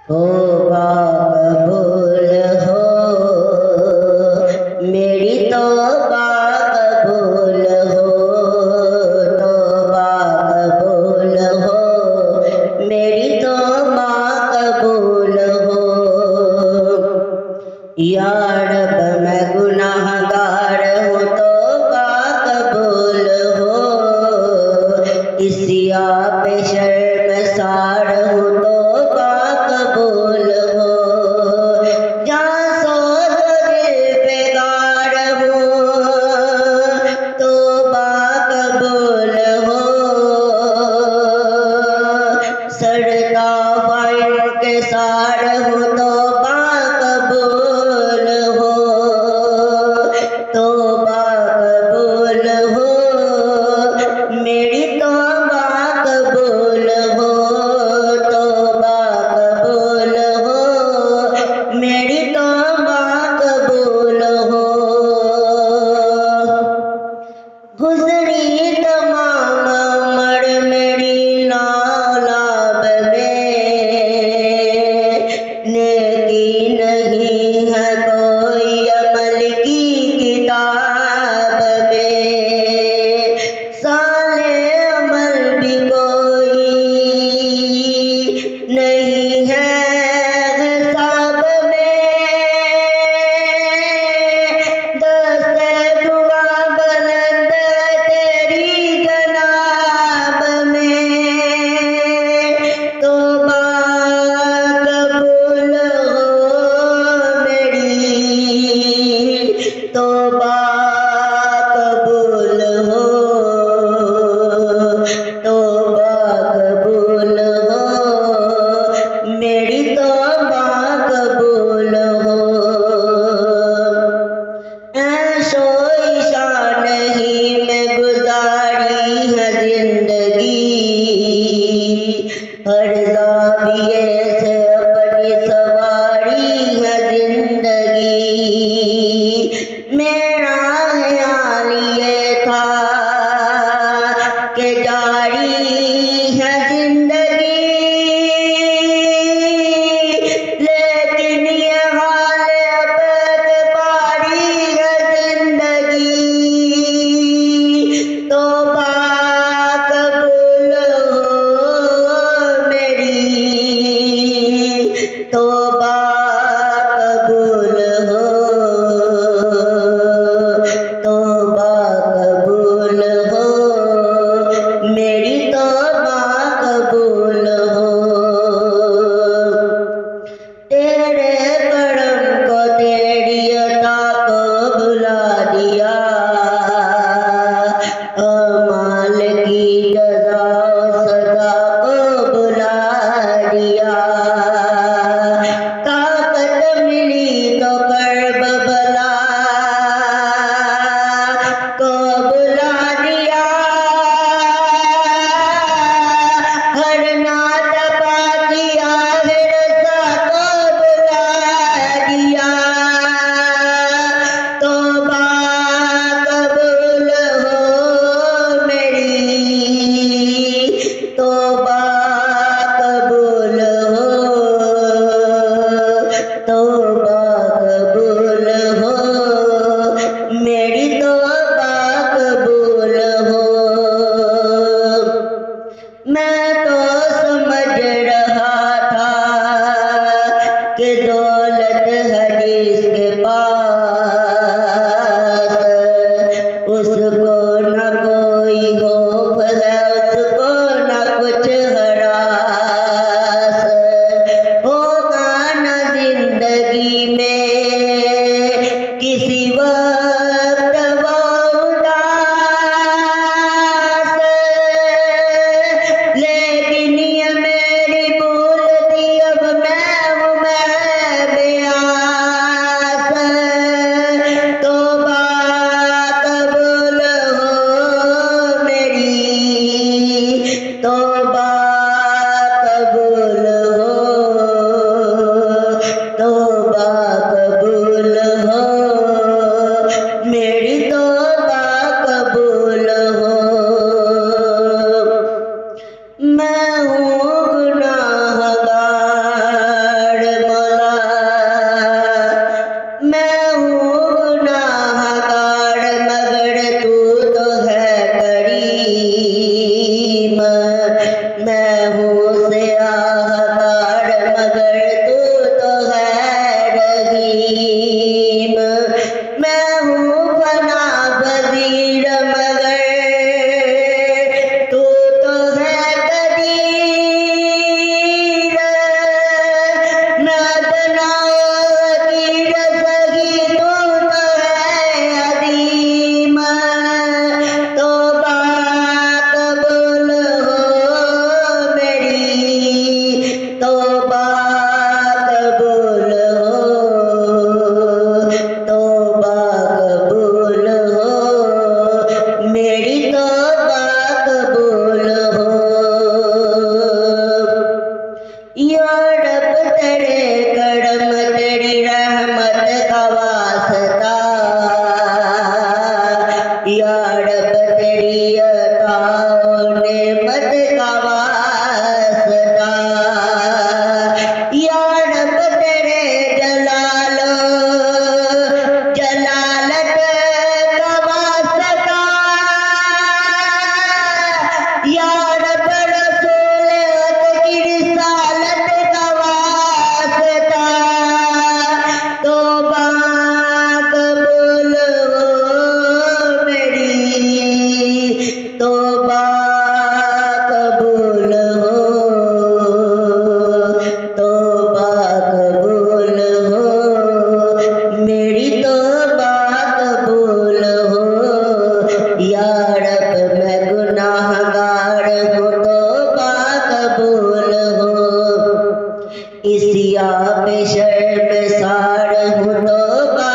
तौबा कबूल हो मेरी तौबा कबूल हो, तौबा कबूल हो मेरी तौबा कबूल हो। या रब मैं गुनाहगार हूँ, तौबा कबूल हो। इसिया पे शर्मसार हूँ, तौबा कबूल हो। या सो दिल बेगार हूँ, तौबा कबूल हो। सड़ता वाइन के सार हूँ, तौबा कबूल हो, तौबा कबूल हो मेरी तौबा कबूल हो, तौबा कबूल हो मेरी तौबा कबूल हो। गुज़री तमाम उम्र मेरी नालाब में, नेकी नहीं है कोई अमल की किताब में। साले अमल भी कोई नहीं है हिसाब में। दस्ते दुआ बुलंद तेरी जनाब में, तौबा कबूल हो मेरी, तौबा कबूल हो, तौबा कबूल हो मेरी तौबा कबूल हो। ऐशो ईशा नहीं मैं गुजारी है जिंदगी, हर ज़ाविये से अपनी सवारी है जिंदगी। मेरा ख्याल ये था कि जारी है जिंदगी, लेकिन ये हाल अब बारी है जिंदगी। तौबा कबूल हो मेरी, कबूल हो, तौबा कबूल हो, मेरी तौबा कबूल हो। या रब तेरे करम तेरी रहमत का वास्ता, या रब तेरी अताओ नेमत का वास्ता, या रब तेरे जलालो जलालत का वास्ता, या रब रसूल की रिसालत का वास्ता, तौबा कबूल हो मेरी, तौबा कबूल हो, तौबा कबूल हो, मेरी तौबा कबूल हो। या रब मैं गुनाहगार हूँ, तौबा कबूल हो, इस या पे शर्मसार हूँ, तौबा